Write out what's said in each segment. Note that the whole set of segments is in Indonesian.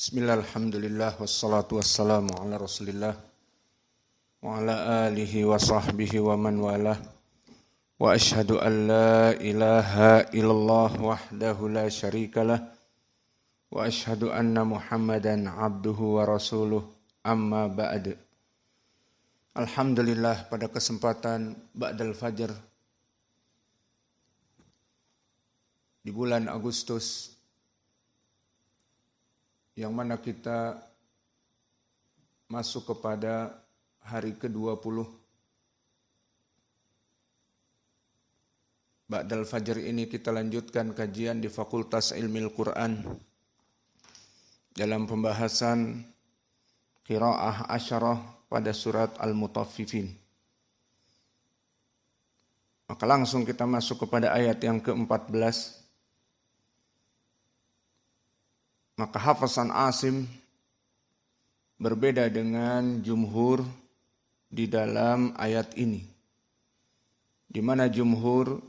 Bismillah, alhamdulillah, wassalatu wassalamu ala rasulillah wa ala alihi wa sahbihi wa man walah wa ashhadu an la ilaha illallah wahdahu la syarikalah wa ashhadu anna muhammadan abduhu wa rasuluh amma ba'd. Alhamdulillah, pada kesempatan ba'dal fajar di bulan Agustus yang mana kita masuk kepada hari ke-20. Ba'dal Fajr ini kita lanjutkan kajian di Fakultas Ilmil Quran dalam pembahasan qiraah asyarah pada surat Al-Mutaffifin. Maka langsung kita masuk kepada ayat yang ke-14. Maka Hafiz Asim berbeda dengan jumhur di dalam ayat ini, di mana jumhur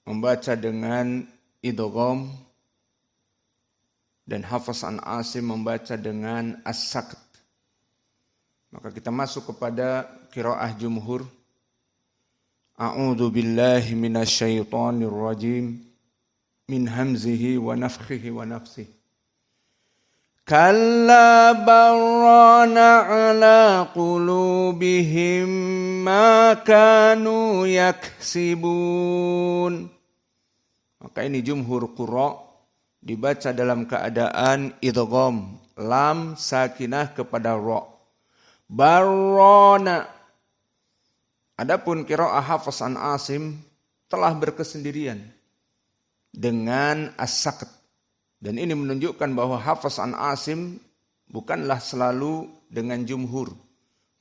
membaca dengan idgham dan Hafiz Asim membaca dengan as-sakt. Maka kita masuk kepada qiraah jumhur. A'udzu billahi minasyaitonir rajim min hamzihi wa nafthihi wa nafsihi. Kalla barrana ala qulubihim ma kanu yaksibun. Maka ini jumhur qurra dibaca dalam keadaan idgham, lam sakinah kepada ra. Barrana. Adapun qiraah Hafiz Asim telah berkesendirian dengan as-sakt. Dan ini menunjukkan bahwa Hafiz Asim bukanlah selalu dengan jumhur.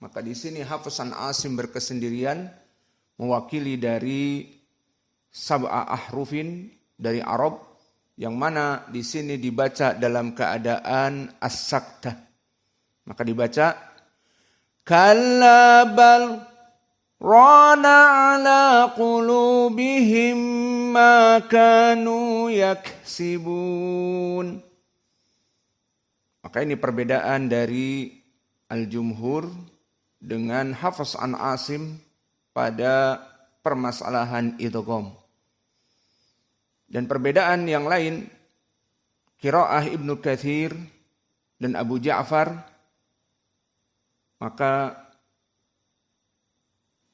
Maka di sini Hafiz Asim berkesendirian mewakili dari sab'a ahrufin dari Arab, yang mana di sini dibaca dalam keadaan as-saktah. Maka dibaca kalla bal rana ala qulubihim ma kanu yaksibun. Maka ini perbedaan dari al-jumhur dengan Hafiz Asim pada permasalahan idgham. Dan perbedaan yang lain, qiraah Ibnu Katsir dan Abu Ja'far, maka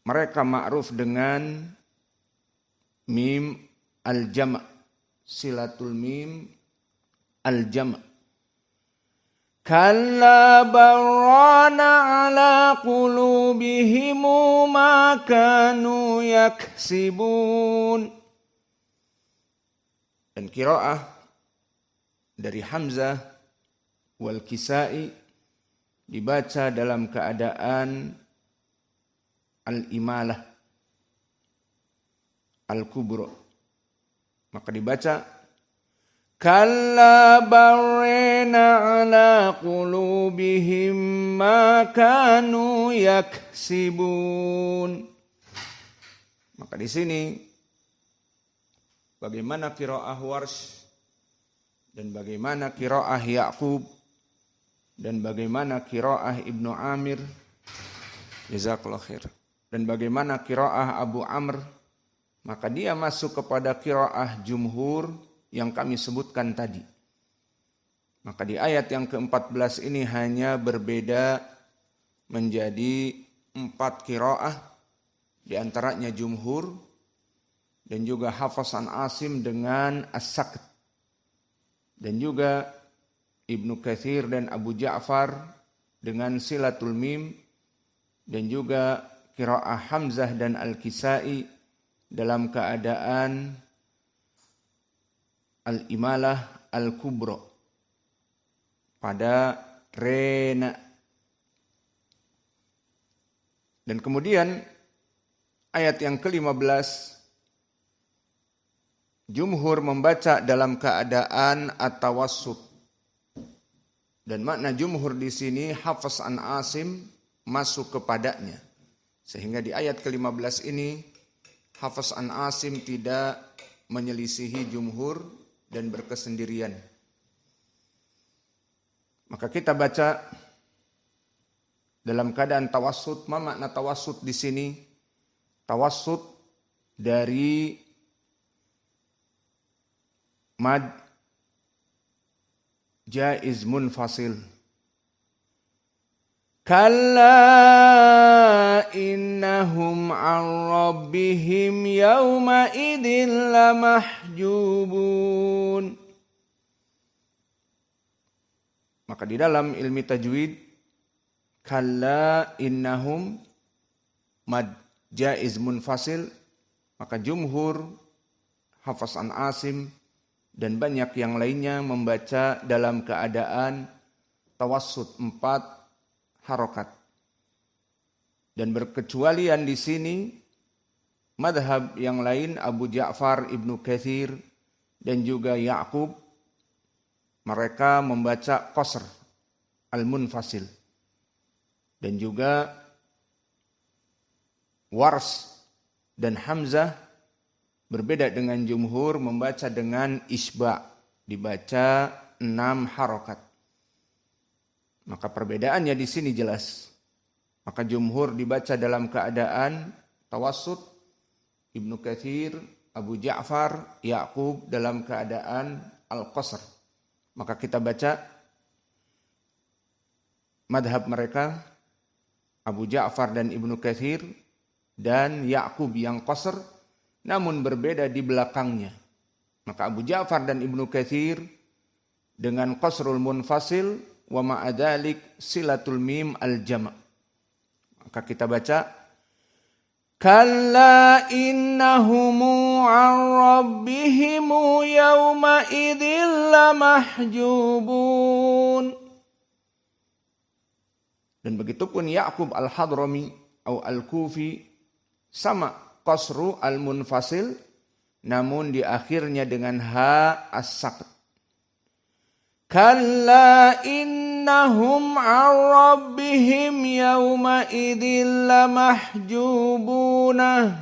mereka ma'ruf dengan mim al-jam', silatul mim al-jam'. Kalla barrana ala qulubihim ma kanu yaksibun. Dan qiraah dari Hamzah wal Kisai dibaca dalam keadaan al-imalah al-kubra. Maka dibaca kalla barrana ala qulubihim ma kanu yaksibun. Maka di sini bagaimana qiraah Warsh dan bagaimana qiraah Ya'qub dan bagaimana qiraah Ibnu Amir, jazakallahu khair, dan bagaimana qiraah Abu Amr, maka dia masuk kepada qiraah jumhur yang kami sebutkan tadi. Maka di ayat yang ke-14 ini hanya berbeda menjadi 4 qiraah, di antaranya jumhur dan juga Hafiz Asim dengan as-sakt, dan juga Ibnu Katsir dan Abu Ja'far dengan silatul mim, dan juga qiraah Hamzah dan Al-Kisai dalam keadaan al-imalah al-kubra pada rena. Dan kemudian ayat yang ke-15 jumhur membaca dalam keadaan at-tawassut. Dan makna jumhur di sini Hafiz Asim masuk kepadanya. Sehingga di ayat ke-15 ini Hafiz Asim tidak menyelisihi jumhur dan berkesendirian. Maka kita baca dalam keadaan tawassut. Ma makna tawassut di sini? Tawassut dari mad jaiz munfasil. Kalla innahum an rabbihim yawma idin lamahjubun. Maka di dalam ilmi tajwid, kalla innahum mad jaiz munfasil, maka jumhur, Hafs an Asim, dan banyak yang lainnya membaca dalam keadaan tawassut 4 harokat. Dan berkecualian di sini madhab yang lain, Abu Ja'far, Ibnu Katsir, dan juga Ya'qub, mereka membaca qasr al-munfasil. Dan juga Wars dan Hamzah berbeda dengan jumhur, membaca dengan isba', dibaca 6 harokat. Maka perbedaannya di sini jelas. Maka jumhur dibaca dalam keadaan tawassut, Ibnu Katsir, Abu Ja'far, Ya'qub dalam keadaan al-qasr. Maka kita baca madhab mereka, Abu Ja'far dan Ibnu Katsir dan Ya'qub yang qasr, namun berbeda di belakangnya. Maka Abu Ja'far dan Ibnu Katsir dengan qasrul munfasil, wa ma'adalik silatul mim al-jama'. Maka kita baca kalla innahumu an rabbihimu yawma idhil lamahjubun. Dan begitupun Ya'qub al-Hadrami atau al-Kufi sama qasru al-munfasil, namun di akhirnya dengan ha as-saqt. Kalla innahum an rabbihim yawma idhil lamahjubuna.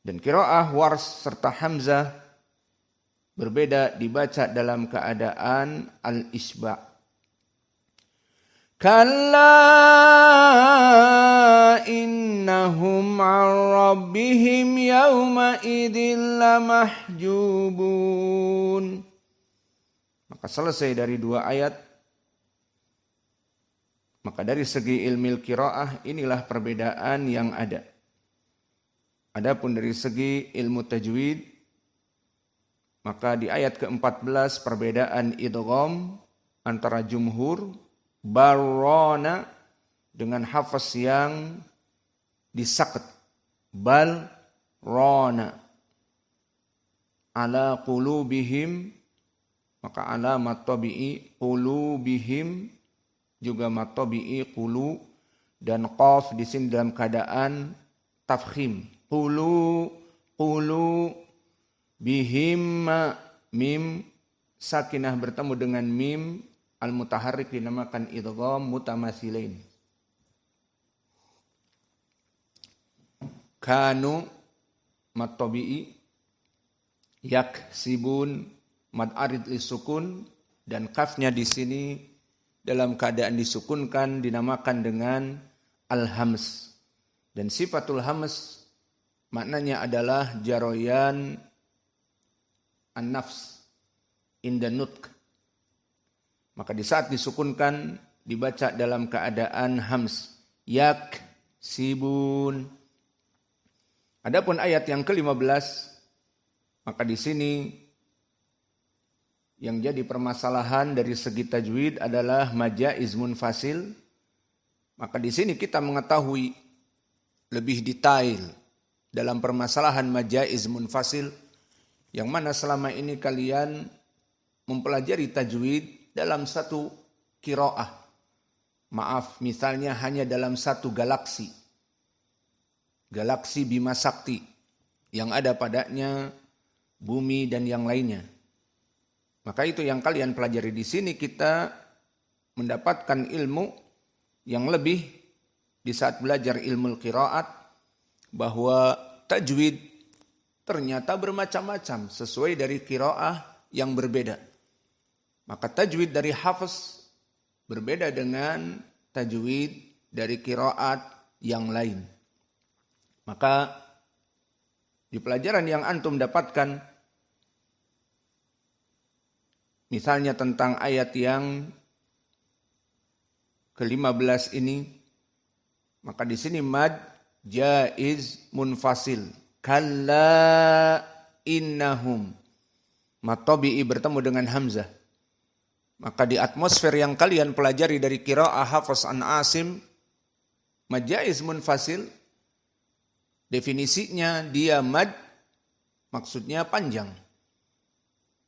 Dan qiraah Wars serta Hamzah berbeda, dibaca dalam keadaan al-isba'. Kalla innahum an rabbihim yawma idhil lamahjubun. Maka selesai dari 2 ayat. Maka dari segi ilmu qiraah inilah perbedaan yang ada. Adapun dari segi ilmu tajwid, maka di ayat ke-14 perbedaan idgham antara jumhur barrona dengan Hafs yang disaqat bal rona ala qulubihim. Maka ala matabi'i qulubihim juga matabi'i qulu, dan qaf di sini dalam keadaan tafkhim. Qulu bihim, mim sakinah bertemu dengan mim al-mutaharrik dinamakan idgham mutamatsilain. Kanu matabi'i, yaksibun mad arid lisukun, dan kafnya di sini dalam keadaan disukunkan dinamakan dengan al-hams. Dan sifatul hams maknanya adalah jaroyan an-nafs inda nutq. Maka di saat disukunkan dibaca dalam keadaan hams. Yaksibun. Adapun ayat yang ke-15, maka di sini yang jadi permasalahan dari segi tajwid adalah majaiz munfasil. Maka di sini kita mengetahui lebih detail dalam permasalahan majaiz munfasil, yang mana selama ini kalian mempelajari tajwid dalam satu qiraah. Maaf, misalnya hanya dalam satu galaksi. Galaksi Bima Sakti yang ada padanya bumi dan yang lainnya. Maka itu yang kalian pelajari di sini, kita mendapatkan ilmu yang lebih di saat belajar ilmu qiraat, bahwa tajwid ternyata bermacam-macam sesuai dari qiraah yang berbeda. Maka tajwid dari Hafiz berbeda dengan tajwid dari qiraat yang lain. Maka di pelajaran yang antum dapatkan, misalnya tentang ayat yang ke-15 ini, maka di sini mad jaiz munfasil. Kalla innahum. Mad tabi'i bertemu dengan hamzah. Maka di atmosfer yang kalian pelajari dari qiraah Hafiz an Asim, mad jaiz munfasil, definisinya dia mad, maksudnya panjang.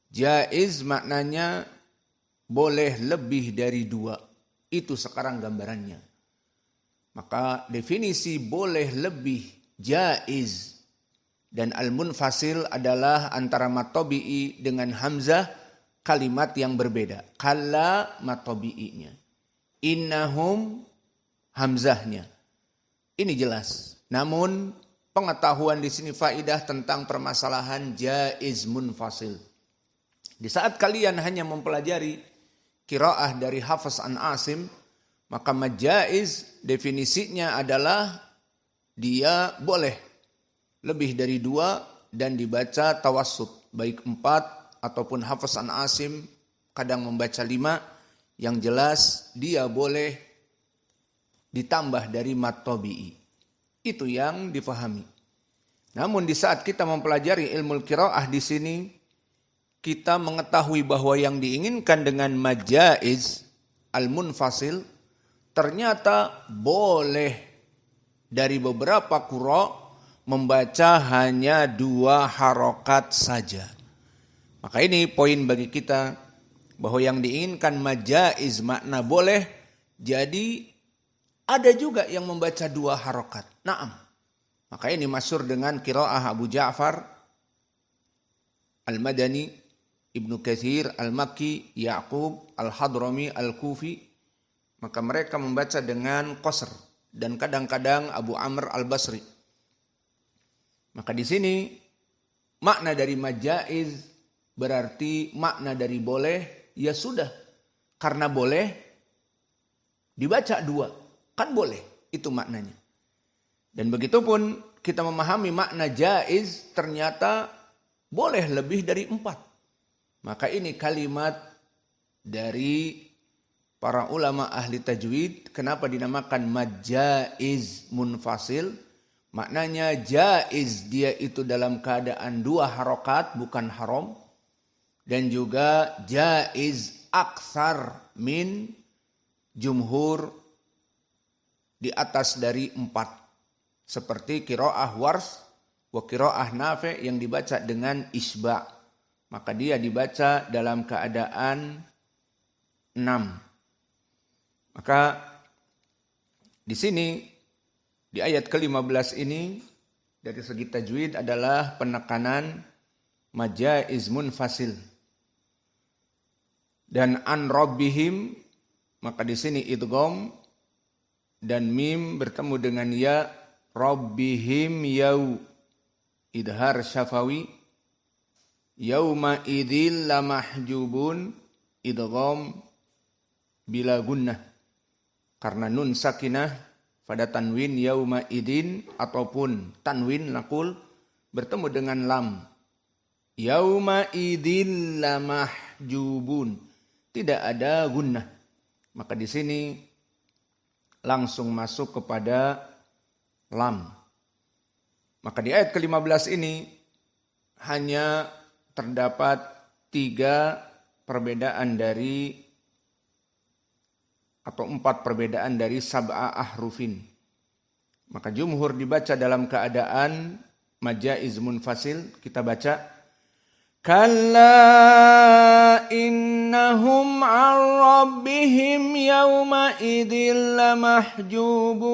Jaiz maknanya boleh lebih dari 2. Itu sekarang gambarannya. Maka definisi boleh lebih jaiz dan al-munfasil adalah antara mad tabi'i dengan hamzah, kalimat yang berbeda. Kalla mad tabi'inya, innahum hamzahnya. Ini jelas. Namun pengetahuan di sini faidah tentang permasalahan jaiz munfasil. Di saat kalian hanya mempelajari qiraah dari Hafiz an Asim, maka mad jaiz definisinya adalah dia boleh lebih dari 2 dan dibaca tawassut, baik 4 ataupun Hafiz an Asim kadang membaca 5, yang jelas dia boleh ditambah dari mad tabi'i. Itu yang difahami. Namun di saat kita mempelajari ilmu qiraah di sini, kita mengetahui bahwa yang diinginkan dengan mad jaiz al-munfasil ternyata boleh dari beberapa qurra membaca hanya 2 harokat saja. Maka ini poin bagi kita bahwa yang diinginkan mad jaiz makna boleh, jadi ada juga yang membaca 2 harokat. Naam. Maka ini masyhur dengan qiraah Abu Ja'far Al-Madani, Ibnu Katsir Al-Makki, Ya'qub Al-Hadrami Al-Kufi. Maka mereka membaca dengan qasr dan kadang-kadang Abu Amr Al-Basri. Maka di sini makna dari mad jaiz berarti makna dari boleh, ya sudah. Karena boleh dibaca 2, kan boleh, itu maknanya. Dan begitu pun kita memahami makna jaiz ternyata boleh lebih dari 4. Maka ini kalimat dari para ulama ahli tajwid. Kenapa dinamakan mad jaiz munfasil? Maknanya jaiz dia itu dalam keadaan 2 harokat, bukan haram. Dan juga jaiz aksar min jumhur, di atas dari 4. Seperti qiraah Wars wa qiraah Nafi' yang dibaca dengan isba'. Maka dia dibaca dalam keadaan 6. Maka di sini di ayat ke-15 ini dari segi tajwid adalah penekanan mad jaiz munfasil. Dan an rabbihim, maka di sini idgham dan mim bertemu dengan ya, rabbihim yau, idhar syafawi, yauma idzil lamahjubun, idgham bila gunnah. Karena nun sakinah pada tanwin yauma idin ataupun tanwin nakul bertemu dengan lam. Yauma idzil lamahjubun. Tidak ada gunnah. Maka di sini langsung masuk kepada lam. Maka di ayat ke-15 ini hanya terdapat 3 perbedaan dari atau 4 perbedaan dari sab'a ahrufin. Maka jumhur dibaca dalam keadaan mad jaiz munfasil. Kita baca kalla innahum an rabbihim yawma idzil lamahjubun.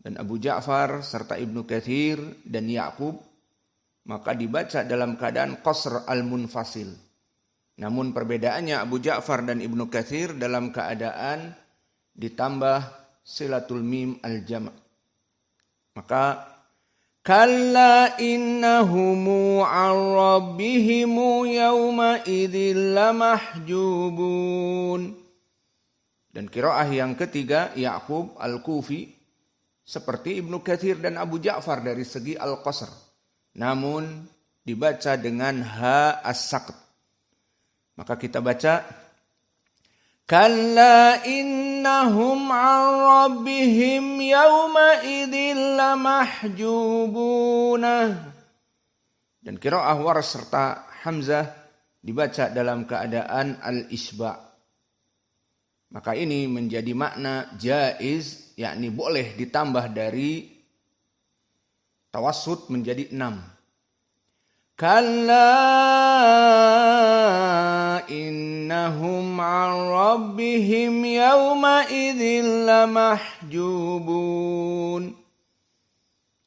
Dan Abu Ja'far serta Ibnu Katsir dan Ya'qub maka dibaca dalam keadaan qasr al-munfasil. Namun perbedaannya Abu Ja'far dan Ibnu Katsir dalam keadaan ditambah silatul mim al-jama'. Maka Kalla innahumu an rabbihimu yawma idzil lamahjubun. Dan qiraah yang ketiga Ya'qub Al-Kufi seperti Ibnu Katsir dan Abu Ja'far dari segi al-qasr. Namun dibaca dengan ha as-saqt. Maka kita baca kalla innahum an rabbihim yawma idzil lamahjubuna. Dan qiraah Warsh serta Hamzah dibaca dalam keadaan al-isba'. Maka ini menjadi makna jaiz, yakni boleh ditambah dari tawassut menjadi 6. Kalla innahum an rabbihim yawma idzil lamahjubun.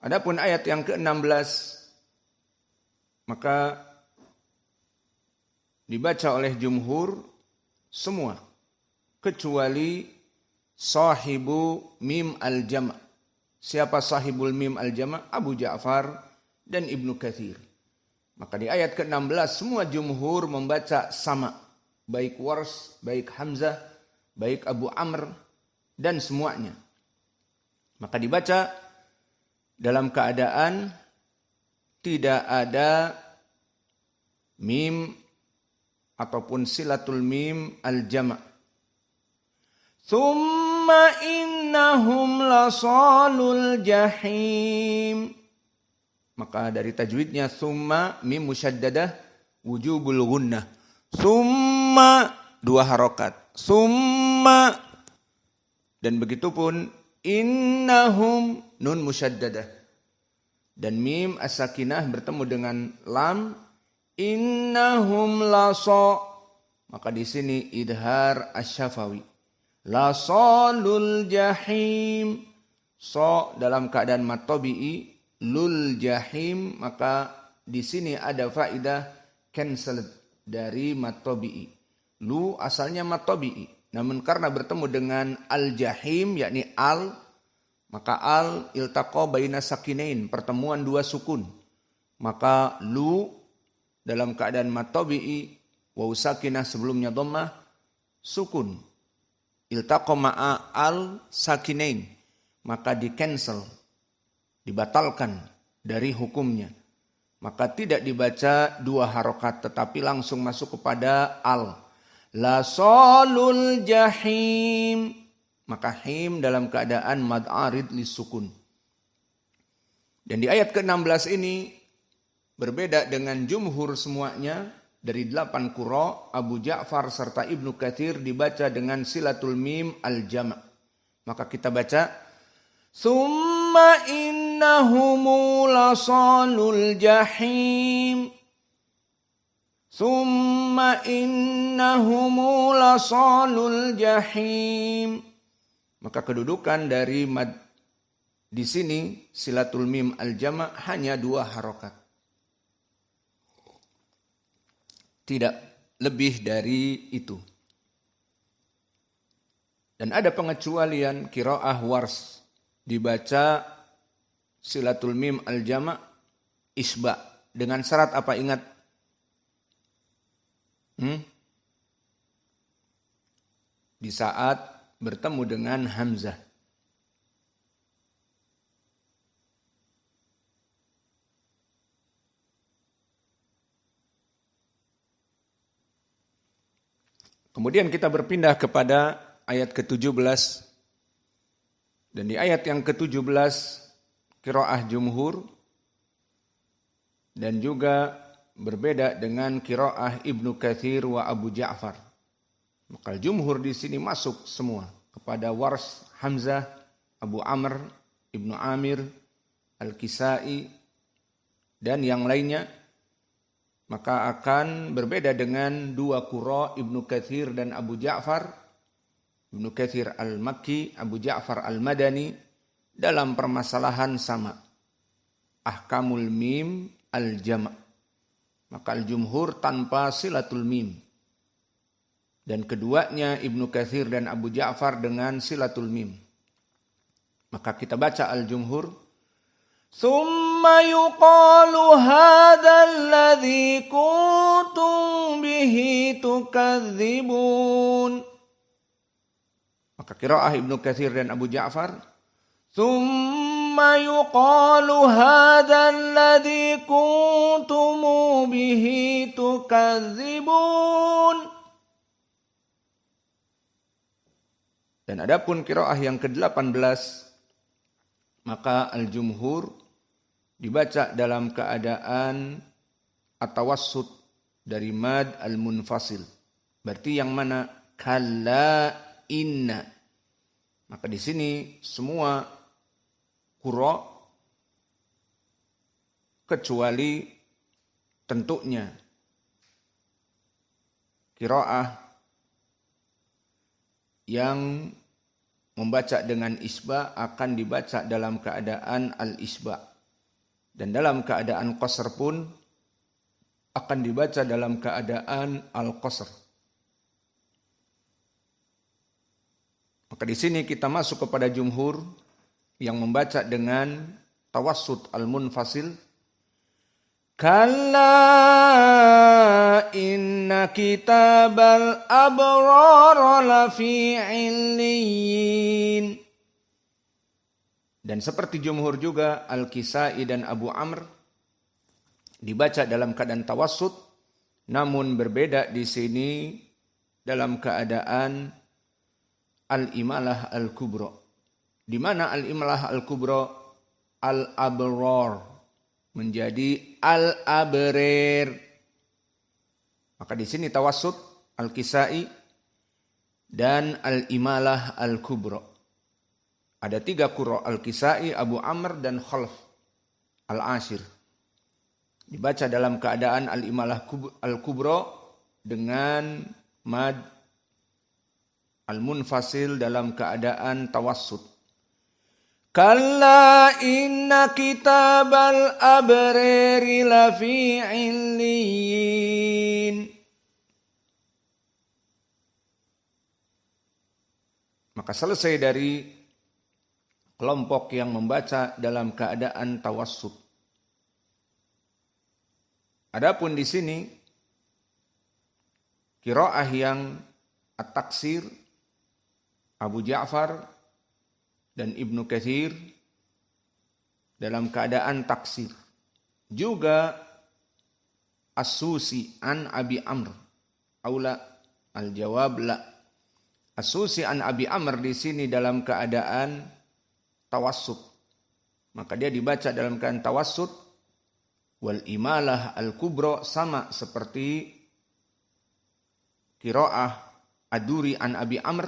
Adapun ayat yang ke-16 maka dibaca oleh jumhur semua kecuali sahibu mim al-jama'. Siapa sahibul mim al-jama'? Abu Ja'far dan Ibnu Katsir. Maka di ayat ke-16 semua jumhur membaca sama. Baik Warsh, baik Hamzah, baik Abu Amr, dan semuanya. Maka dibaca dalam keadaan tidak ada mim ataupun silatul mim al-jama'. Thumma innahum lasalul jahim. Maka dari tajwidnya summa mim musyaddadah wujubul gunnah. Summa 2 harokat. Summa dan begitupun innahum nun musyaddadah. Dan mim as-sakinah bertemu dengan lam innahum lasa. Maka di sini idhar asy-syafawi. Lasalul jahim. So dalam keadaan mad tabi'i lul jahim, maka di sini ada faedah cancel dari mad tabi'i. Lu asalnya mad tabi'i, namun karena bertemu dengan al jahim yakni al, maka al iltaqa baina sakinain, pertemuan 2 sukun. Maka lu dalam keadaan mad tabi'i waw sakinah sebelumnya dhammah sukun. Iltaqa ma'a al sakinain, maka di cancel, dibatalkan dari hukumnya. Maka tidak dibaca 2 harokat tetapi langsung masuk kepada al. La salul jahim. Maka him dalam keadaan mad arid lisukun. Dan di ayat ke-16 ini berbeda dengan jumhur semuanya. Dari 8 qurra Abu Ja'far serta Ibnu Katsir dibaca dengan silatul mim al-jama'. Maka kita baca summa innahumu lasalul jahim. Summa innahumu lasalul jahim. Maka kedudukan dari mad di sini silatul mim al-jama' hanya 2 harokat. Tidak lebih dari itu. Dan ada pengecualian qiraah Warsh. Dibaca silatul mim al-jama' isba. Dengan syarat apa ingat? Di saat bertemu dengan hamzah. Kemudian kita berpindah kepada ayat ke-17. Dan di ayat yang ke-17 qiraah jumhur dan juga berbeda dengan qiraah Ibnu Katsir wa Abu Ja'far. Maka jumhur di sini masuk semua kepada Warsh, Hamzah, Abu Amr, Ibnu Amir, Al-Kisai dan yang lainnya. Maka akan berbeda dengan 2 qurra Ibnu Katsir dan Abu Ja'far. Ibnu Katsir al-Makki, Abu Ja'far al-Madani dalam permasalahan sama. Ahkamul mim al-jama'. Maka al-jumhur tanpa silatul mim. Dan keduanya Ibnu Katsir dan Abu Ja'far dengan silatul mim. Maka kita baca al-jumhur. Summa yuqalu hadzal ladzi kuntum bihi tukadzibun. Maka qiraah Ibnu Katsir dan Abu Ja'far, tsumma yuqalu hadzal ladzi kuntum bihi tukadzibun. Dan adapun qiraah yang ke-18, maka al-jumhur dibaca dalam keadaan at-tawassut dari mad al-munfasil. Berarti yang mana? Kalla inna. Maka di sini semua qura kecuali tentunya qiraah yang membaca dengan isba akan dibaca dalam keadaan al-isba. Dan dalam keadaan qasr pun akan dibaca dalam keadaan al-qasr. Maka di sini kita masuk kepada jumhur yang membaca dengan tawassut al-munfasil. Kalla inna kitabal abrar lafi illiyin. Dan seperti jumhur juga Al-Kisai dan Abu Amr dibaca dalam keadaan tawassut, namun berbeda di sini dalam keadaan al-imalah al-kubra. Di mana al-imalah al-kubra al-abrar menjadi al-abrir. Maka di sini tawassut Al-Kisai dan al-imalah al-kubra. Ada 3 qurra, Al-Kisai, Abu Amr dan Khalaf al-Ashir. Dibaca dalam keadaan al-imalah al-kubra dengan mad al-munfasil dalam keadaan tawassut. Kalla inna kitabal abrari lafi illiyin. Maka selesai dari kelompok yang membaca dalam keadaan tawassut. Adapun di sini qiraah yang at-taksir Abu Ja'far dan Ibnu Katsir dalam keadaan taksir. Juga As-Susi an Abi Amr. Aula al-jawab la. As-Susi an Abi Amr di sini dalam keadaan tawassut. Maka dia dibaca dalam keadaan tawassut. Wal imalah al-kubra sama seperti qiraah Aduri an Abi Amr.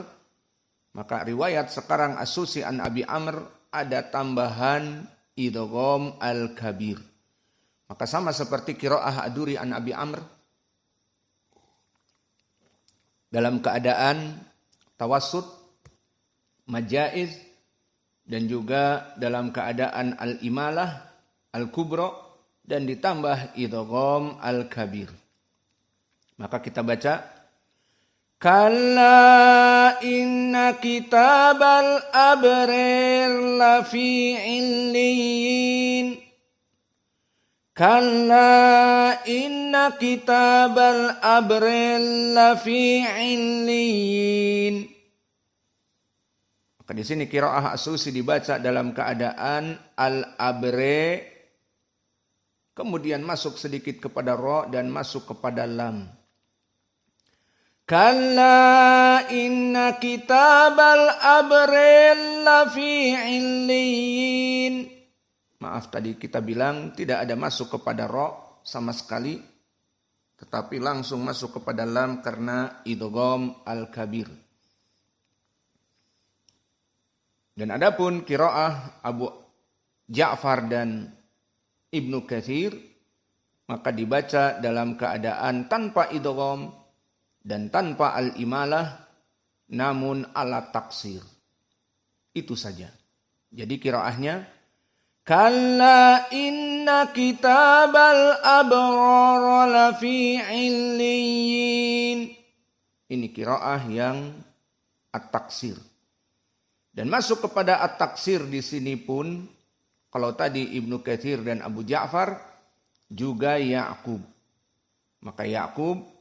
Maka riwayat sekarang As-Susi an Abi Amr ada tambahan idgham al-kabir. Maka sama seperti qiraah Aduri an Abi Amr dalam keadaan tawassut, majaiz, dan juga dalam keadaan al-imalah al-kubra dan ditambah idgham al-kabir. Maka kita baca kalla inna kitabal abrar lafi illiyin. Kalla inna kitabal abrar lafi illiyin. Maka di sini qiraah As-Susi dibaca dalam keadaan al-abre, kemudian masuk sedikit kepada ra dan masuk kepada lam. Kalla inna kitabal abre lafi illiyin. Maaf tadi kita bilang tidak ada masuk kepada ra sama sekali, tetapi langsung masuk kepada lam karena idgham al-kabir. Dan adapun qiraah Abu Ja'far dan Ibnu Katsir maka dibaca dalam keadaan tanpa idgham dan tanpa al-imalah namun ala taksir. Itu saja. Jadi qiraahnya kalla inna kitabal abrar lafi illiyin. Ini qiraah yang at-taksir. Dan masuk kepada at-taksir di sini pun Kalau tadi Ibnu Katsir dan Abu Ja'far, juga Ya'qub. Maka Ya'qub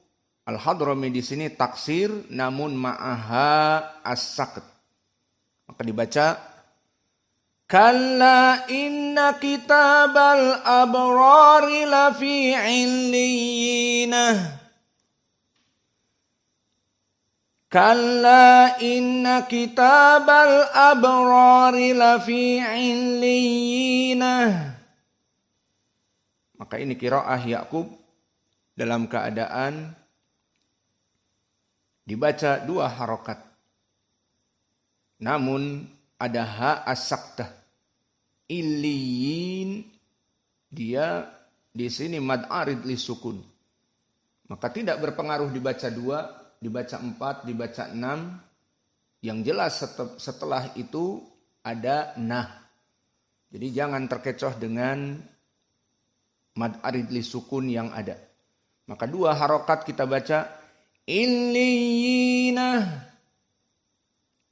Al-Hadrami di sini taksir namun ma'aha as-saqt. Maka dibaca kalla inna kitabal abrari lafi illiyinah. Kalla inna kitabal abrari lafi illiyinah. Maka ini qiraah Ya'qub dalam keadaan dibaca 2 harokat. Namun ada ha as-saktah. Illiyin, dia di sini mad arid li sukun. Maka tidak berpengaruh dibaca 2, dibaca 4, dibaca 6. Yang jelas setelah itu ada nah. Jadi jangan terkecoh dengan mad arid li sukun yang ada. Maka 2 harokat kita baca illiyinah.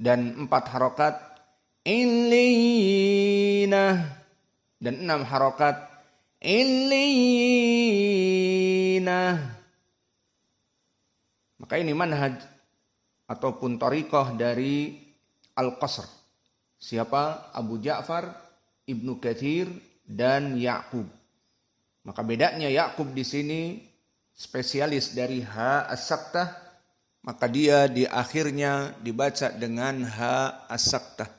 Dan 4 harokat illiyinah. Dan 6 harokat illiyinah. Maka ini manhaj ataupun thariqah dari Al-Qasr. Siapa? Abu Ja'far, Ibnu Katsir, dan Ya'qub. Maka bedanya Ya'qub di sini spesialis dari ha as-saktah, maka dia di akhirnya dibaca dengan ha as-saktah.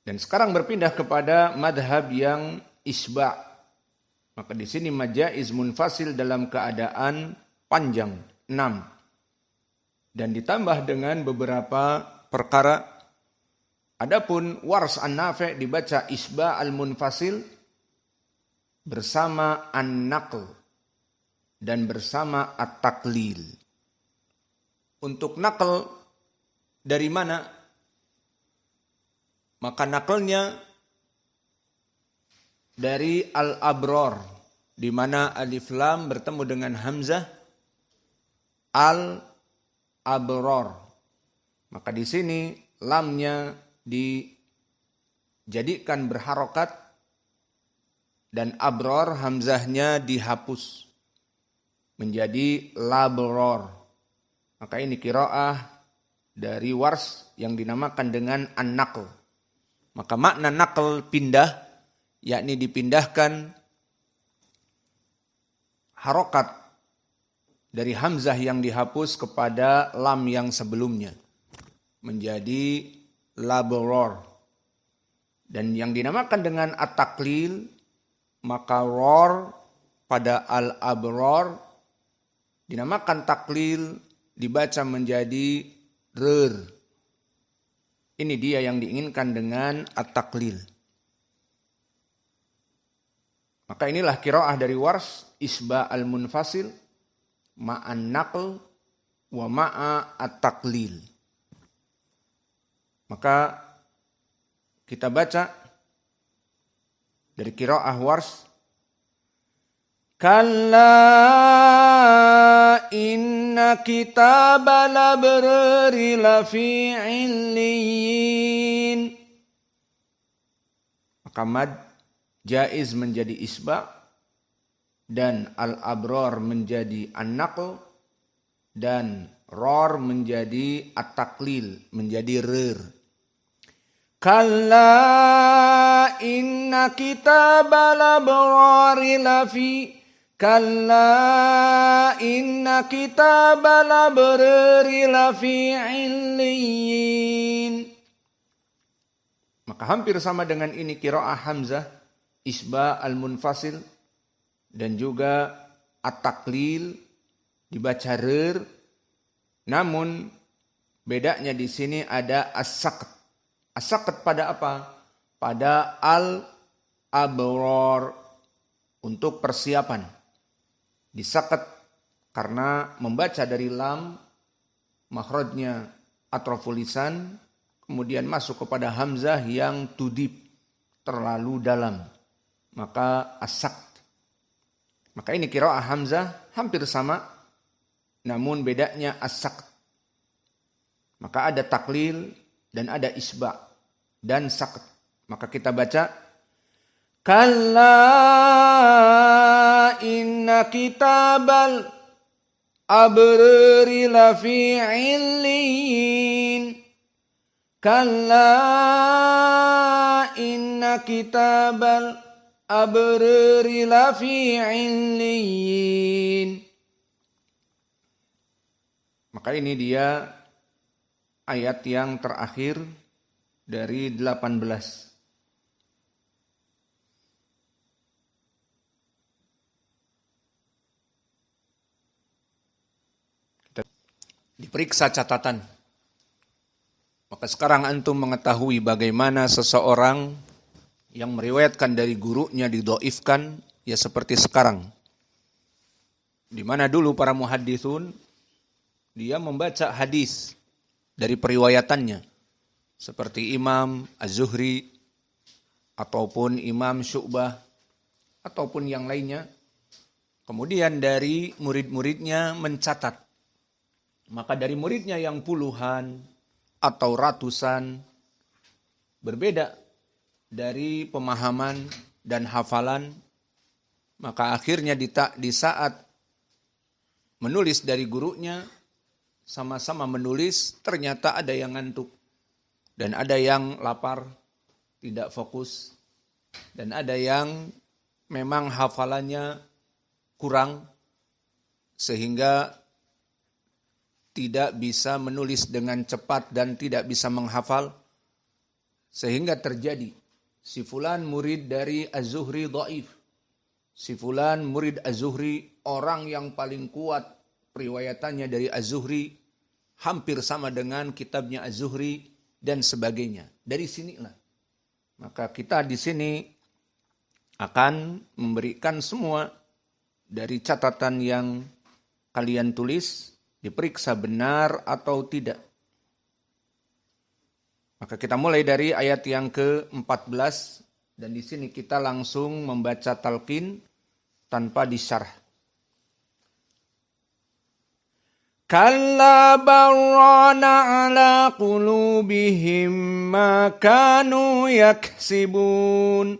Dan sekarang berpindah kepada madhab yang isba'. Maka di sini majaiz munfasil dalam keadaan panjang 6. Dan ditambah dengan beberapa perkara. Adapun Wars an-Nafi' dibaca isba' al-munfasil bersama an-naql dan bersama at-taqlil. Untuk naql dari mana? Maka naqlnya dari al-abror, di mana alif lam bertemu dengan hamzah al-abror. Maka di sini lamnya dijadikan berharokat dan abror hamzahnya dihapus menjadi labror. Maka ini qiraah dari Wars yang dinamakan dengan an-naql. Maka makna naql pindah, yakni dipindahkan harokat dari hamzah yang dihapus kepada lam yang sebelumnya menjadi labror. Dan yang dinamakan dengan at-taqlil, maka ror pada al-abror dinamakan taklil, dibaca menjadi rer. Ini dia yang diinginkan dengan at-taklil. Maka inilah qiraah dari Wars, isba' al-munfasil ma'an naql wa ma'a at-taklil. Maka kita baca dari qiraah Wars, kalla inna kitabal abrari lafi illiyin. Maka mad jaiz menjadi isba' dan al-abrar menjadi an-naql dan ror menjadi at-taklil, menjadi rir. Kalla inna kitabal abrari lafi kalla inna kitabal abrari lafi illiyin. Maka hampir sama dengan ini qiraah Hamzah, isba' al-munfasil dan juga at-taklil dibaca rir. Namun bedanya di sini ada as-saqt. As-saqt pada apa? Pada al-abror, untuk persiapan. Disaqt karena membaca dari lam, makhrajnya atraful lisan, kemudian masuk kepada hamzah yang tudib, terlalu dalam. Maka as-saqt. Maka ini qiraah hamzah hampir sama, namun bedanya as-saqt. Maka ada taklil dan ada isba' dan saqt. Maka kita baca kalla inna kitabal abrari lafi illiyin. Kalla inna kitabal abrari lafi illiyin. Maka ini dia ayat yang terakhir dari 18. Diperiksa catatan. Maka sekarang antum mengetahui bagaimana seseorang yang meriwayatkan dari gurunya didoifkan, ya seperti sekarang. Di mana dulu para muhaddisun, dia membaca hadis dari periwayatannya. Seperti Imam Az-Zuhri, ataupun Imam Syu'bah, ataupun yang lainnya. Kemudian dari murid-muridnya mencatat. Maka dari muridnya yang puluhan atau ratusan berbeda dari pemahaman dan hafalan, maka akhirnya di saat menulis dari gurunya, sama-sama menulis, ternyata ada yang ngantuk dan ada yang lapar, tidak fokus, dan ada yang memang hafalannya kurang sehingga tidak bisa menulis dengan cepat dan tidak bisa menghafal, sehingga terjadi si fulan murid dari Az-Zuhri dhaif, si fulan murid Az-Zuhri orang yang paling kuat periwayatannya dari Az-Zuhri hampir sama dengan kitabnya Az-Zuhri dan sebagainya. Dari sinilah maka kita di sini akan memberikan semua dari catatan yang kalian tulis, diperiksa benar atau tidak. Maka kita mulai dari ayat yang ke-14 dan di sini kita langsung membaca talqin tanpa disyarah. Kalla barrana ala qulubihim ma kanu yaksibun.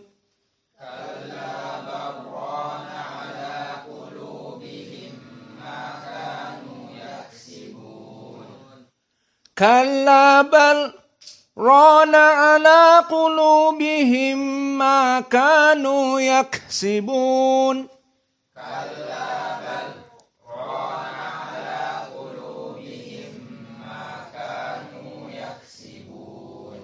Kalla bal rana ala qulubihim ma kanu yaksibun. Kalla bal rana ala qulubihim ma kanu yaksibun.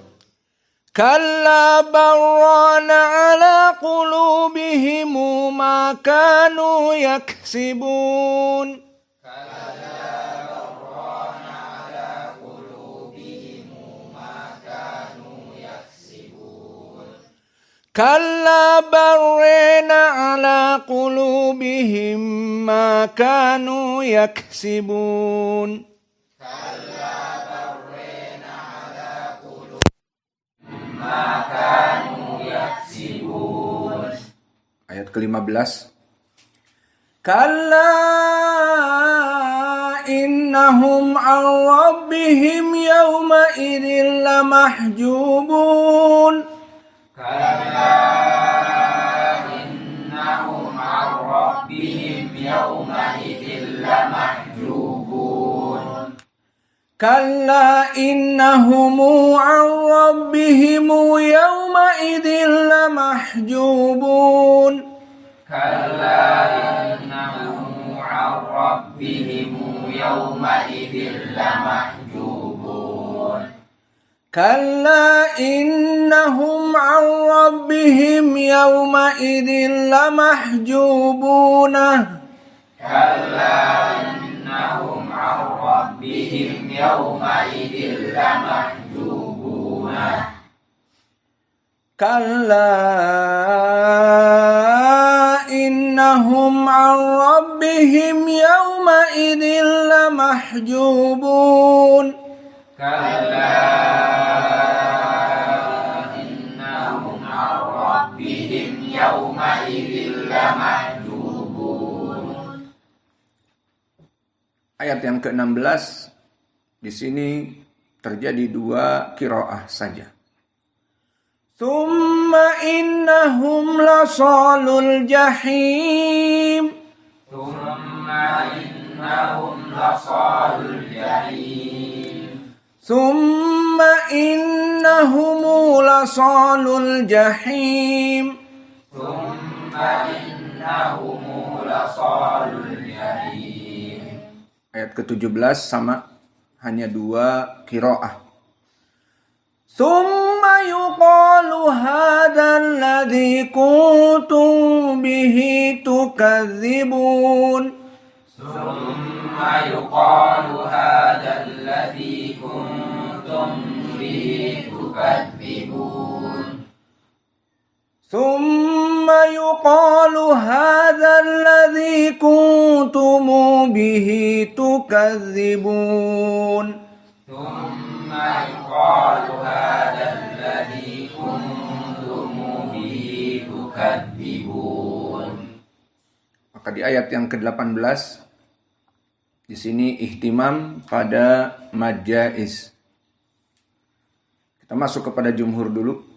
Kalla bal rana ala qulubihim ma kanu yaksibun. Kalla barrena ala qulubihim ma kanu yaksibun. Kalla barrena ala qulubihim ma kanu yaksibun. Ayat ke-15. Kalla innahum an rabbihim yawma idzin lamahjubun. Kalla innahum an rabbihim yawma idzin lamahjubun. Kalla innahum an rabbihim yawma idzin lamahjubun. Kalla innahum an rabbihim yawma idzin lamahjubun. Kalla innahum an rabbihim yawma idzin lamahjubuna. Kalla innahum an rabbihim yawma idzin lamahjubuna. Kalla innahum an rabbihim yawma idzin lamahjubun. Kalla innahum an rabbihim yawma idzin lamahjubun. Ayat yang ke-16 di sini terjadi dua qiraah saja. Thumma innahum lasalul jahim. Thumma innahum lasalul jahim. Thumma innahum lasalul jahim. Thumma innahum lasalul jahim. Ayat ke-17 sama, hanya 2 qiraah. Thumma yuqalu hadzal ladzi kuntum bihi tukadzibun. Thumma yuqalu hadzal ladzi kuntum bihi tukadzibun. Thumma yuqalu hadzal ladzi kuntum bihi tukadzibun. Thumma yuqalu hadzal ladzi kuntum bihi tukadzibun. Maka di ayat yang ke-18 di sini ihtimam pada mad jaiz. Kita masuk kepada jumhur dulu.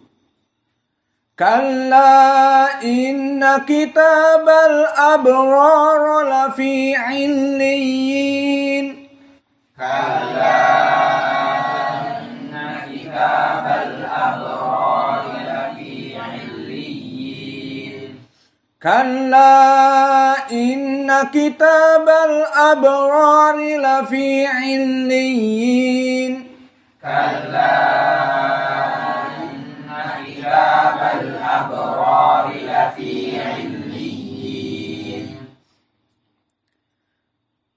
Kalla inna kitabal abrar lafi 'illiyin. Kalla inna kitabal abrar lafi 'illiyin. Kalla inna kitabal abrar lafi 'illiyin. Kalla inna kitabal abrar lafi 'illiyin.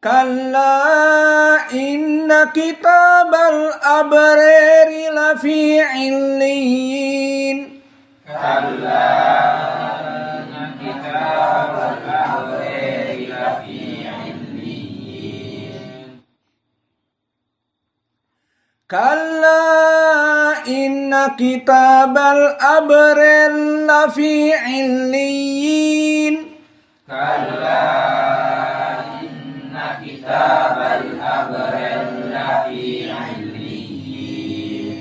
Kalla inna kitabal abrari lafi 'illiyin. Kalla inna kitabal abrari lafi 'illiyin. Kalla inna kitabal abrar lafi 'illiyin. Kalla kitabal abrar lafi 'illiyin.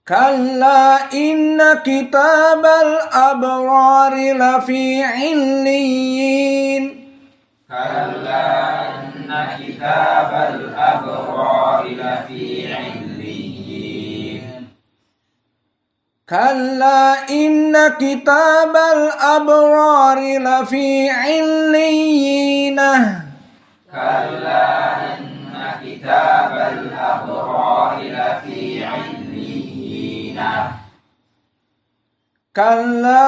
Kalla inna kitabal abrar lafi 'illiyin. Kalla inna kitabal abrar lafi 'illiyin. Kalla inna kitabal abrar lafi 'illiyinah. Kalla inna kitabal abrar lafi 'illiyinah. Kalla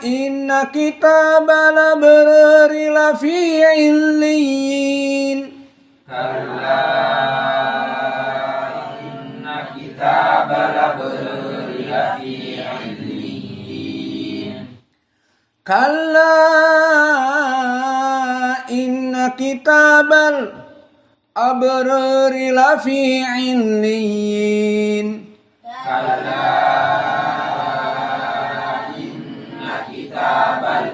inna kitabal abrar lafi 'illiyin. Kalla kitabal abrar lafi 'illiyin. Kalla inna kitabal abrar lafi 'illiyin. Kalla inna kitabal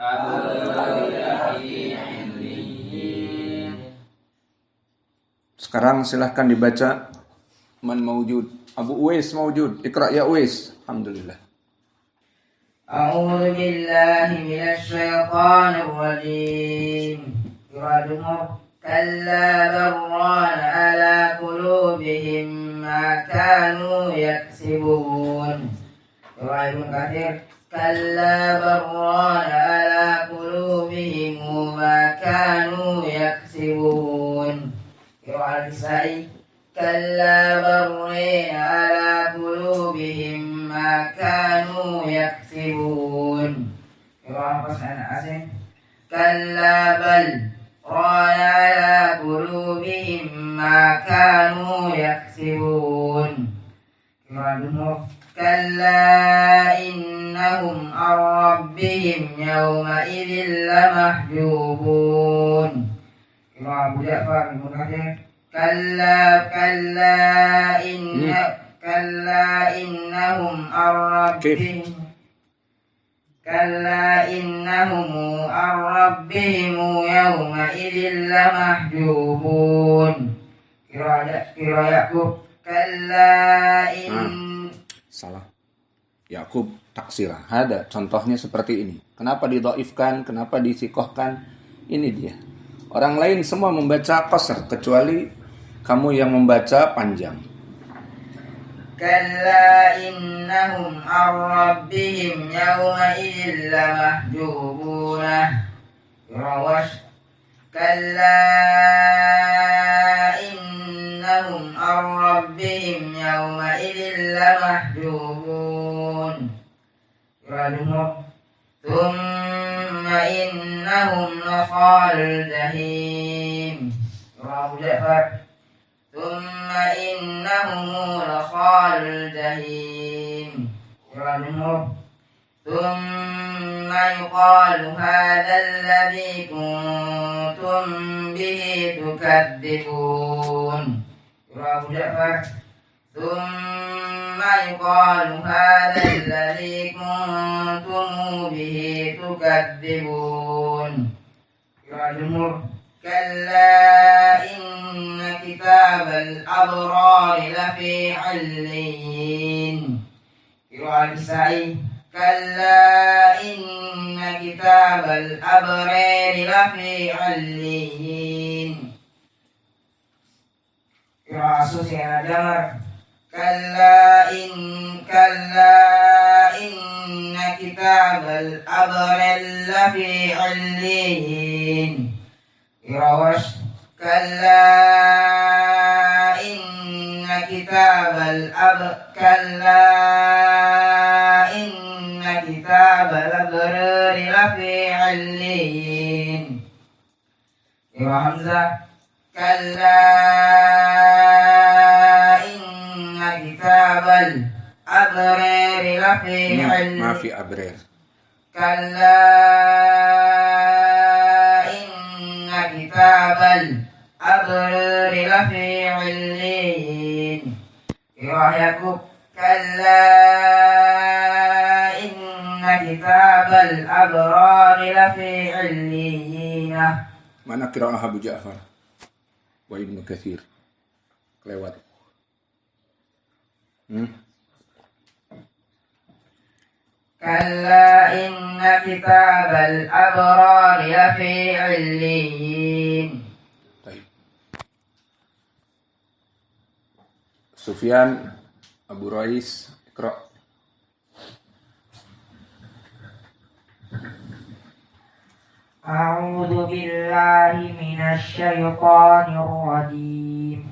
abrar lafi 'illiyin. Sekarang silahkan dibaca. Man mawjud. Abu Uwais mawjud. Iqra ya Uwais. Alhamdulillah. A'udzu billahi minasy syaithanir rajim. Yuradun kalla barrana ala qulubihim ma kanu yaksibun. Yuradun katsir kalla barrana ala qulubihim ma kanu yaksibun. Yuradun sa'i كلا برين على قلوبهم ما كانوا يكسبون. كلا بل ران على قلوبهم ما كانوا يكسبون. كلا إنهم عن ربهم يومئذ لمحجوبون. Abu Ja'far كلا إنهم عن ربهم كلا إنهم عن ربهم يومئذ لمحجوبون. Kira Yakub kalla Salah. Yakub taksirah. Ada contohnya seperti ini. Kenapa didhaifkan? Kenapa disikohkan? Ini dia. Orang lain semua membaca qasr kecuali kamu yang membaca panjang. Kalla innahum ar-rabbihim yawma idzin lamahjubunah. Kalla innahum ar-rabbihim yawma idzin lamahjubun. Thumma innahum lasalul jahim. Abu Ja'far. Thumma innahum lasalul jahim. Thumma yuqalu hadha alladhi kuntum bihi tukadzibun. Abu Ja'far. Thumma yuqalu hadha alladhi kuntum bihi tukadzibun. Kalla inna kitabal abrari lafi 'illiyin. Kalla inna kitabal abrari lafi 'illiyin. Asus yang Jamar. Kalla inna kitabal abrari lafi 'illiyin. Irawash. Kalla inna kitabal abrari lafi 'illiyin. Hamzah. Kalla inna kitabal abrari lafi 'illiyin. Mafi abrar. Kalla inna kitabal abrari lafi 'illiyin. Yakub. Kalla inna kitabal abrari lafi 'illiyin. Mana qiraah Abu Ja'far wa Ibnu Katsir? Kelewat. Kalla inna kitabal abrari lafi 'illiyin. Baik. Sufyan, Abu Rais, Iqra. A'udzu billahi minasy syaithanir rajim.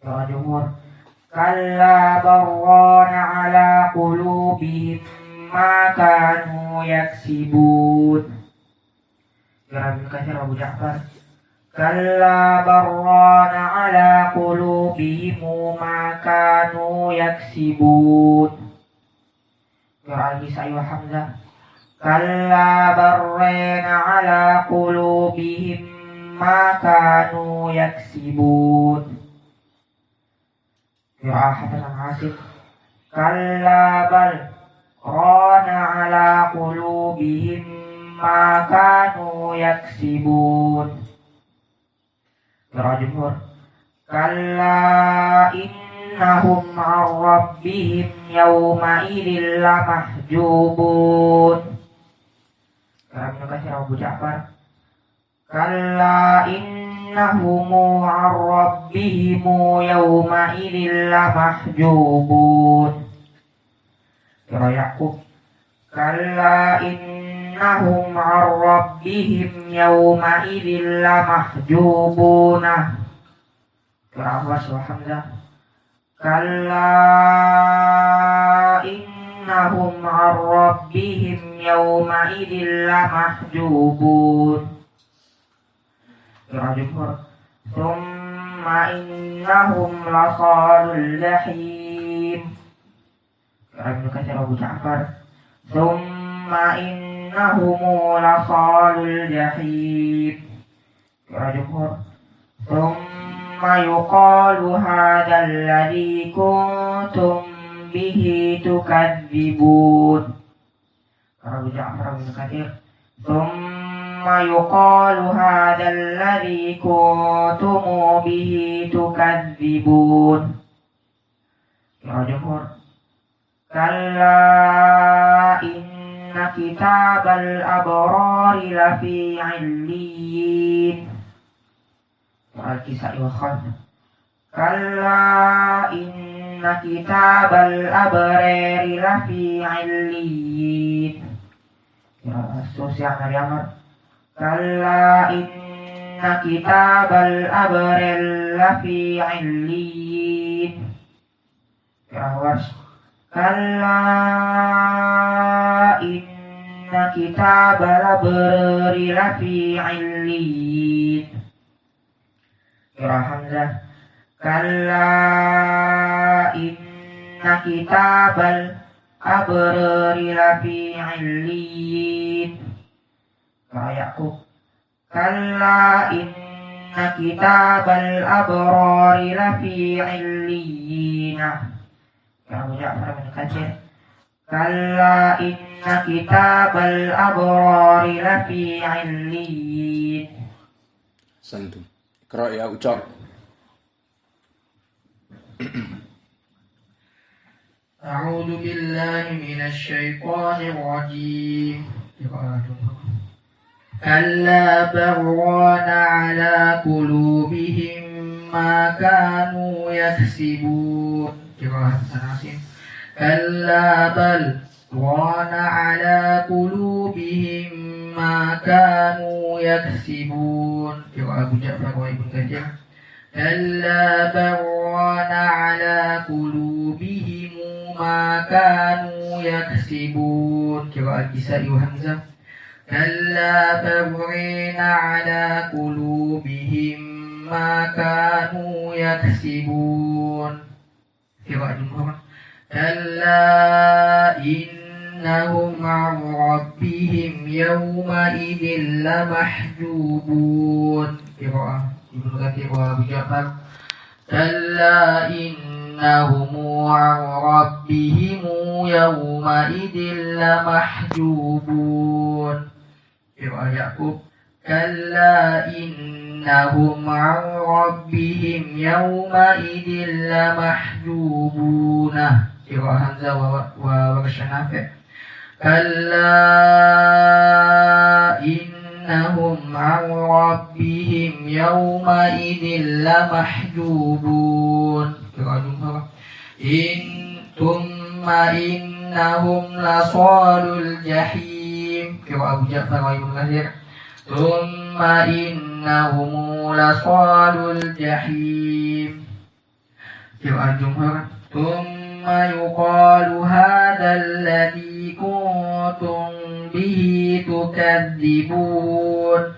Ya Jumhur. Kalla barrana ala qulubihim ma kanu yaksibun. Ya Ibnu Katsir Abu Ja'far. Kalla barrana ala qulubihim ma kanu yaksibun. Ya Al-Kisai wa Hamzah. Kalla barrana ala qulubihim ma kanu yaksibun. Ya Hasan Hasim. Kalla bal rana ala qulubihim ma kanu yaksibun. Ya Jumhur. Kalla innahum 'an rabbihim yawma idzin lamahjubun. Ibnu Katsir Abu Ja'far. Kalla innahum 'an rabbihim yawma idzin lamahjubun. Ya Yakub. Kalla innahum 'an rabbihim yawma idzin lamahjubun. Ya Abbas wa Hamzah. Kalla innahum 'an rabbihim yawma idzin lamahjubun. Ya Jumhur. Thumma innahum lasalul jahim. Ya Ibnu Katsir Abu Ja'far. Thumma innahum lasalul jahim. Ya Jumhur. Thumma yuqalu hadzal ladzi kuntum bihi tukadzibun. Abu Ja'far Ibnu Katsir. Thumma يقال هذا الذي كنتم به تكذبون. Jumhur. Kalla inna kitabal abrari lafi illiyin. Al-Kisai wa Khalf. Kalla inna kitabal abrari lafi illiyin. Sosial dari Amr. Kalla inna kitabal abrari lafi illiyin. Awas. Kalla inna kitabal abrari lafi illiyin. Hamzah. Kalla inna kitabal abrari lafi illiyin. Yaqub. Kalla inna kitabal abrari lafi illiyin. Abu Ja'far bin Katsir. Kalla inna kitabal abrari lafi illiyin. Santum. Iqra ya ucap. A'udzu billahi minasy syaithanir rajim. Kalla barrana ala qulubihim ma kanu yaksibun. Kalla bal rana ala qulubihim ma kanu yaksibun. Abu Ja'far wa Ibnu Katsir. Kalla bal rana ala qulubihim ma kanu yaksibun. Al-Kisai wa Hamzah. Kalla barrina ala qulubihim ma kanu yaksibun. Jumhur. Kalla innahum 'an rabbihim yawma idzin lamahjubun. Ibnu Katsir wa Abu Ja'far. Kalla innahum 'an rabbihim yawma idzin lamahjubun. Yaqub. Kalla innahum 'an rabbihim yawma idzin lamahjubun. Hamzah wa Nafi'. Kalla innahum 'an rabbihim yawma idzin lamahjubun. Jumhur. Thumma innahum lasalul jahim. Abu Ja'far wa Ibnu Katsir. Thumma innahum lasalul jahim. Jumhur. Thumma yuqalu hadzal ladzi kuntum bihi tukadzibun.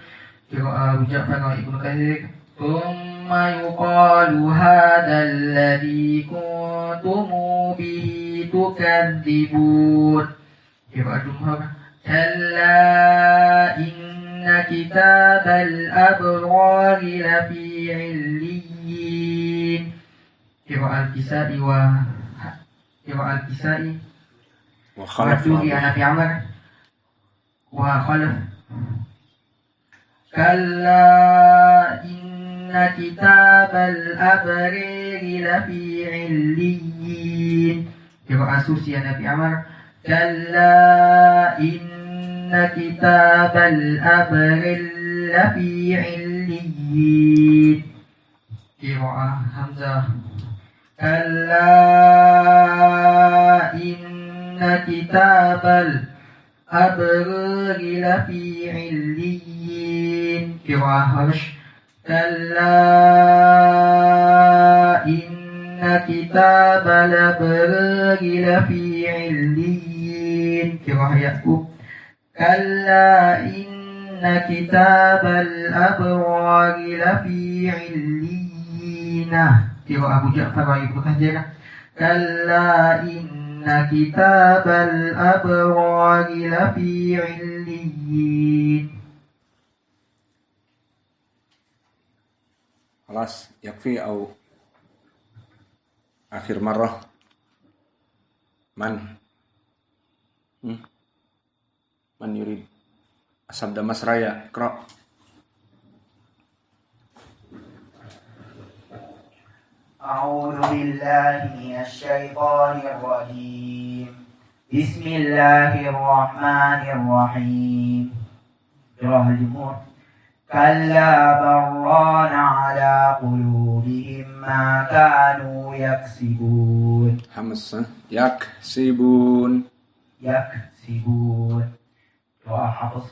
Abu Ja'far wa Ibnu Katsir. Thumma yuqalu hadzal ladzi kuntum bihi tukadzibun. Jumhur. Kalla inna kitabal abrari lafi illiyin. Al-Kisai wa Al-Kisai Wa Khalaf wa Nafi' Amr wa Khalaf. Kalla inna kitabal abrari lafi illiyin. Susi Nafi' Amr. Kalla inna kitabal abrari lafi illiyin. Hamzah. Kalla inna kitabal abrari lafi illiyin. Harsh. Kalla inna kitabal abrari lafi illiyin. Yaqub. Kalla inna kitabal abrari lafi illiyin. Abu Ja'far wa Ibnu Katsir. Kalla inna kitabal abrari lafi illiyin. خلاص يكفي أو آخر مرة من يريد Sabda Mas Raya, Iqra. أعوذ بالله من الشيطان الرجيم بسم الله الرحمن الرحيم قراءة الجمهور كلا بران على قلوبهم ما كانوا يكسبون Hamas, yaksibun. قراءة حفص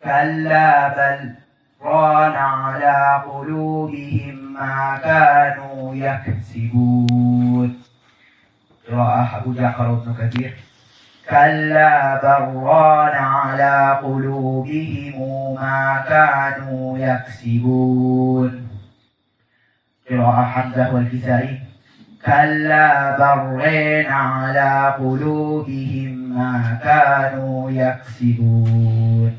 كلا بل ران على قلوبهم ما كانوا يكسبون قراءة أبو جعفر بن كثير كلا بل ران على قلوبهم ما كانوا يكسبون قراءة حمزة والكسائي كلا بل ران على قلوبهم ما كانوا يكسبون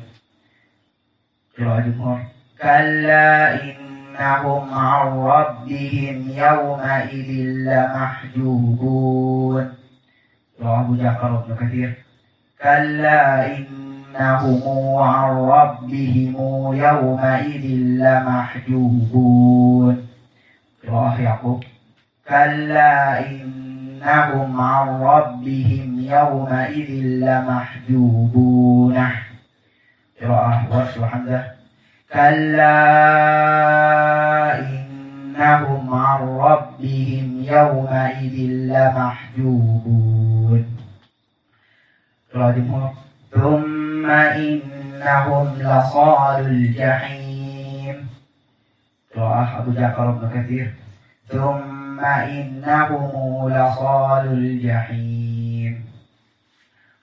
قراءة جمهور كلا إنهم عن ربهم يومئذ لمحجوبون قراءة أبو جعفر بن كثير كلا إنهم عن ربهم يومئذ لمحجوبون قراءة يعقوب كلا إنهم عن ربهم يومئذ لمحجوبون قراءة ورش وحمزة كلا إنهم عن ربهم يومئذ لمحجوبون قراءة جمهور ثم إنهم لصال الجحيم قراءة أبو جعفر بن كثير ثم إنهم لصال الجحيم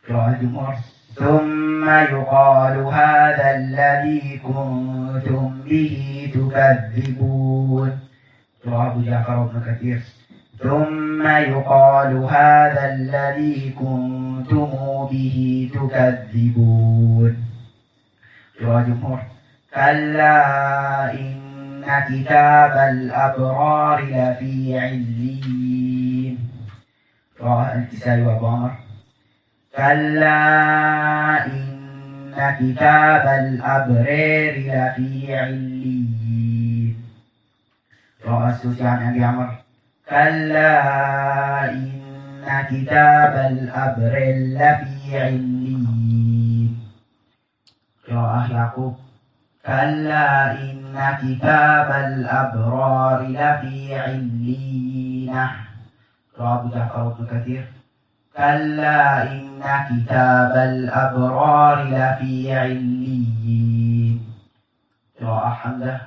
قراءة جمهور ثم يقال هذا الذي كنتم به تكذبون قراءة أبو جعفر بن كثير ثم يقال هذا الذي كنتم به تكذبون قراءة جمهور كلا إن كتاب الأبرار لفي عليين قراءة الكسائي وأبو عمر كلا إن كتاب الأبرار لفي عليين قراءة السوسي عن أبي عمرو كلا إن كتاب الأبرار لفي عليين قراءة يعقوب كلا إن كتاب الأبرار لفي عليين قراءة أبو جعفر بن كثير كلا إن كتاب الأبرار لفي عليين قراءة حمزة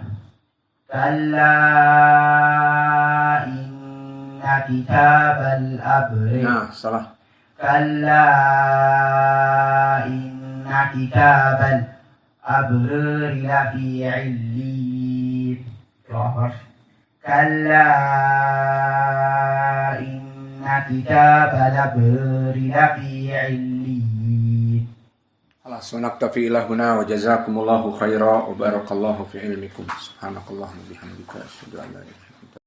كلا إن كتاب الأبرار salah. كلا إن كتاب الأبرار لفي عليين كلا إن كتاب الأبرار لفي عليين. خلاص ونكتفي إلى هنا وجزاكم الله خيرا وبارك الله في علمكم. سبحانك اللهم وبحمدك أشهد أن لا إله إلا أنت